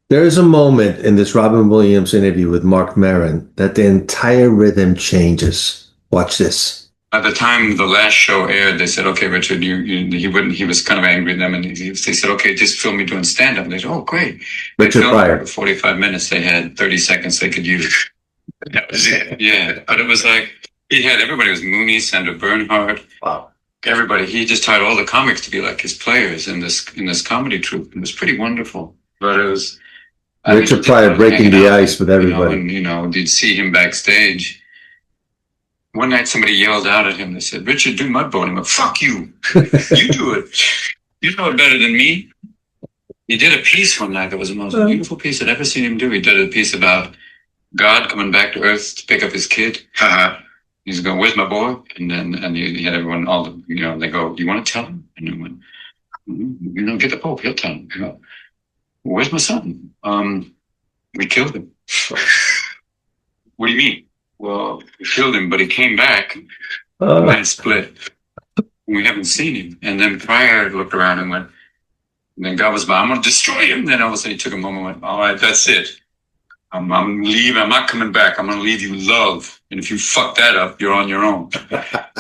There is a moment in this Robin Williams interview with Marc Maron that the entire rhythm changes. Watch this. At the time the last show aired, they said, "Okay, Richard, he wouldn't." He was kind of angry at them, and they said, "Okay, just film me doing stand up." They said, "Oh, great." They Richard filmed Pryor. for 45 minutes. They had 30 seconds they could use. That was it. Yeah, but it was like he had everybody. It was Mooney, Sandra Bernhard. Wow. Everybody. He just hired all the comics to be like his players in this comedy troupe. It was pretty wonderful. But it was Richard Pryor breaking the ice with everybody. You'd see him backstage. One night somebody yelled out at him. They said, "Richard, do mud boning." He went, "Fuck you. You do it. You know it better than me." He did a piece one night that was the most beautiful piece I'd ever seen him do. He did a piece about God coming back to Earth to pick up his kid. He's going, "Where's my boy?" And he had everyone, they go, "Do you want to tell him?" And they went, "Get the Pope. He'll tell him." "Where's my son?" "We killed him." "What do you mean?" "Well, we killed him, but he came back. The man split. We haven't seen him." And then Pryor looked around and went, and then God was about, "I'm going to destroy him." Then all of a sudden he took a moment and went, "All right, that's it. I'm leaving. I'm not coming back. I'm going to leave you love. And if you fuck that up, you're on your own."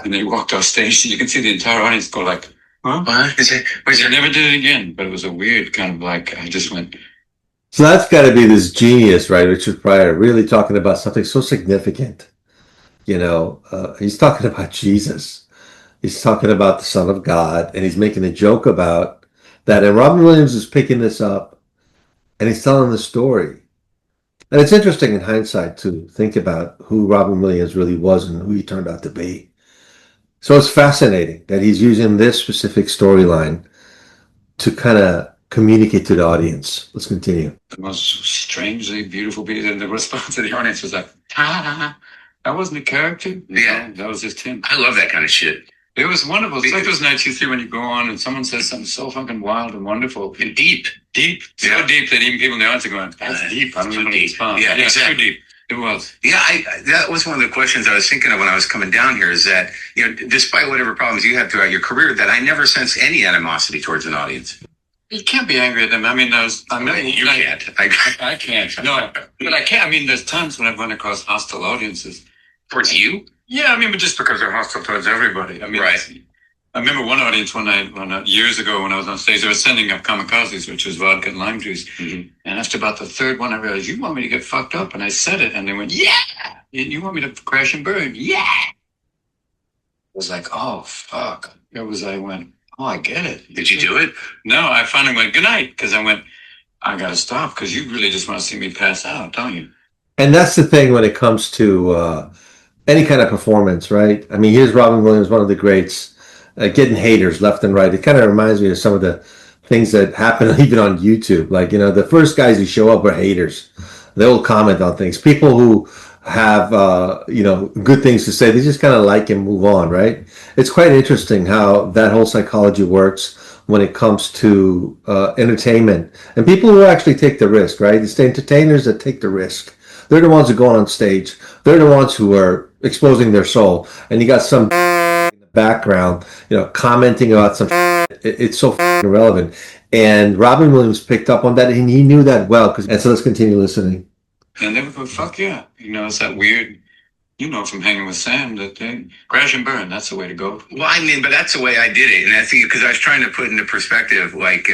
And they walked off stage. And you can see the entire audience go like, "Huh?" They never did it again. But it was a weird kind of like, I just went. So that's got to be this genius, right? Richard Pryor, really talking about something so significant. He's talking about Jesus. He's talking about the Son of God, and he's making a joke about that. And Robin Williams is picking this up, and he's telling the story. And it's interesting in hindsight to think about who Robin Williams really was and who he turned out to be. So it's fascinating that he's using this specific storyline to kind of communicate to the audience. Let's continue. The most strangely beautiful piece, and the response of the audience was like, "Ha, that wasn't a character." Yeah. That was just him. I love that kind of shit. It was wonderful. It's like those nights you see when you go on and someone says something so fucking wild and wonderful. And deep. So deep that even people in the audience are going, "That's deep. I don't even know how to respond." Yeah, exactly. Too deep. It was. Yeah, that was one of the questions I was thinking of when I was coming down here, is that, despite whatever problems you had throughout your career, that I never sense any animosity towards an audience. You can't be angry at them. I mean, You can't. I can't. No, but I can't. I mean, there's times when I've run across hostile audiences. Towards you? Yeah, I mean, but just because they're hostile towards everybody. I mean, right. I remember one audience one night, years ago when I was on stage, they were sending up kamikazes, which was vodka and lime juice. Mm-hmm. And after about the third one, I realized, "You want me to get fucked up?" And I said it, and they went, "Yeah." "You want me to crash and burn?" "Yeah." I was like, "Oh, fuck." I went, "Oh, I get it." Did you do it? No, I finally went, "Good night," because I went, "I got to stop because you really just want to see me pass out, don't you?" And that's the thing when it comes to any kind of performance, right? I mean, here's Robin Williams, one of the greats, getting haters left and right. It kind of reminds me of some of the things that happen even on YouTube. Like, the first guys who show up are haters. They'll comment on things. People who have, good things to say, they just kind of like and move on, right? It's quite interesting how that whole psychology works when it comes to entertainment and people who actually take the risk, right? It's the entertainers that take the risk. They're the ones who go on stage. They're the ones who are exposing their soul. And you got some in the background, commenting about some. It's so irrelevant. And Robin Williams picked up on that, and he knew that well. And so let's continue listening. And they would go, "Fuck yeah." It's that weird, from hanging with Sam, that they crash and burn. That's the way to go. Well, I mean, but that's the way I did it. And I think because I was trying to put into perspective, like,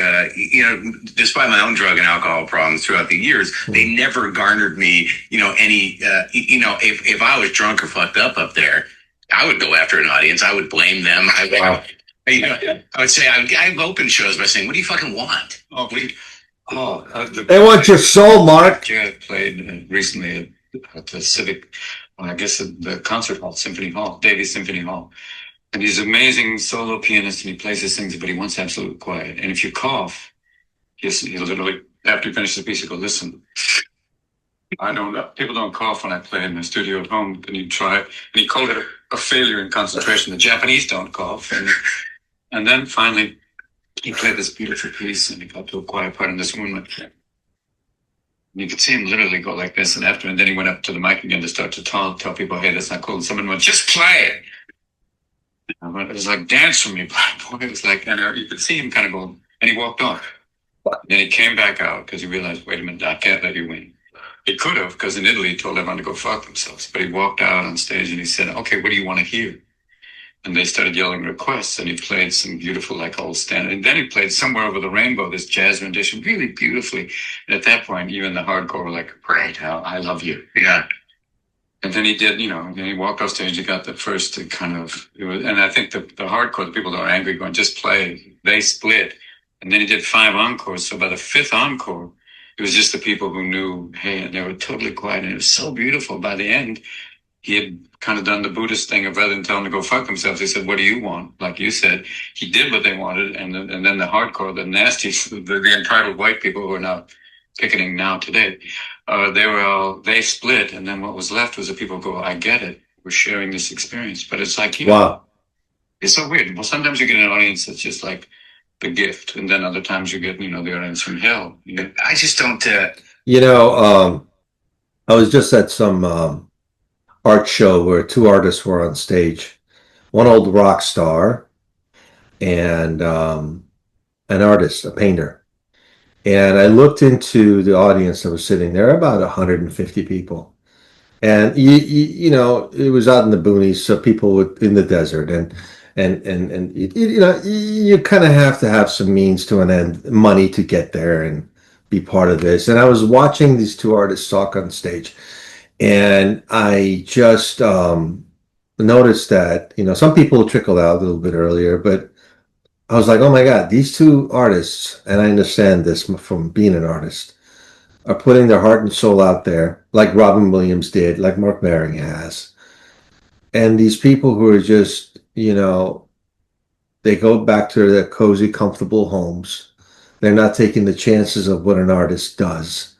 despite my own drug and alcohol problems throughout the years, they never garnered me, any, if I was drunk or fucked up there, I would go after an audience. I would blame them. I would say, I've opened shows by saying, "What do you fucking want?" They want your soul, Mark. Jared played recently at the Civic, I guess the concert hall, Symphony Hall, Davies Symphony Hall. And he's an amazing solo pianist, and he plays his things, but he wants absolute quiet. And if you cough, he'll literally, after he finishes the piece, he'll go, "Listen, people don't cough when I play in the studio at home. Can you try it?" And he called it a failure in concentration. The Japanese don't cough. And then finally, he played this beautiful piece, and he got to a quiet part, and this woman went, and you could see him literally go like this, and then he went up to the mic again to start to tell people, "Hey, that's not cool." And someone went, "Just play it." It was like, "Dance for me, black boy." It was like, and you could see him kind of go, and he walked off. Then he came back out because he realized, wait a minute, I can't let you win. He could have, because in Italy he told everyone to go fuck themselves. But he walked out on stage and he said, okay, what do you want to hear? And they started yelling requests, and he played some beautiful, like, old standard. And then he played Somewhere Over the Rainbow, this jazz rendition, really beautifully. And at that point, even the hardcore were like, great, I love you. Yeah. And then he did, then he walked off stage. He got the first to kind of, and I think the hardcore, the people that were angry going, just play, they split. And then he did 5 encores. So by the 5th encore, it was just the people who knew, hey, and they were totally quiet. And it was so beautiful. By the end, he had kind of done the Buddhist thing of rather than tell them to go fuck themselves, he said, what do you want? Like you said, he did what they wanted. And then the hardcore, the nasty, the entitled white people who are now picketing now today, they split. And then what was left was the people who go, I get it. We're sharing this experience. But it's like, Wow. It's so weird. Well, sometimes you get an audience that's just like the gift. And then other times you get, the audience from hell. I just don't. I was just at some art show where 2 artists were on stage. One old rock star and an artist, a painter. And I looked into the audience that was sitting there, about 150 people. And it was out in the boonies, so people in the desert, and you kind of have to have some means to an end, money to get there and be part of this. And I was watching these 2 artists talk on stage, and I just noticed that some people trickled out a little bit earlier, but I was like, oh my God, these 2 artists, and I understand this from being an artist, are putting their heart and soul out there, like Robin Williams did, like Marc Maron has. And these people who are just, they go back to their cozy, comfortable homes. They're not taking the chances of what an artist does,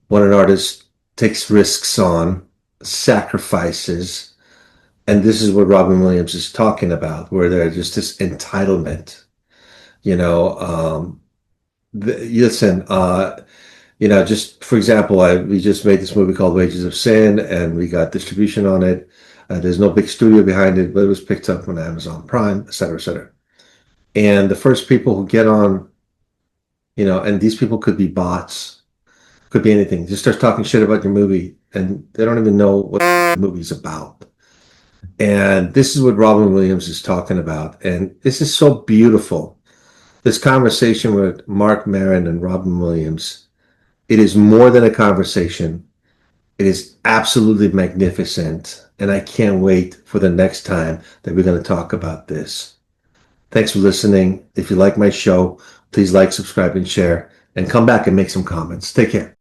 what an artist takes risks on, sacrifices. And this is what Robin Williams is talking about, where they're just this entitlement. Listen, just for example, we just made this movie called Wages of Sin, and we got distribution on it. There's no big studio behind it, but it was picked up on Amazon Prime, et cetera, et cetera. And the first people who get on, and these people could be bots, could be anything, just start talking shit about your movie, and they don't even know what the movie's about. And this is what Robin Williams is talking about. And this is so beautiful. This conversation with Marc Maron and Robin Williams, it is more than a conversation. It is absolutely magnificent. And I can't wait for the next time that we're going to talk about this. Thanks for listening. If you like my show, please like, subscribe, and share. And come back and make some comments. Take care.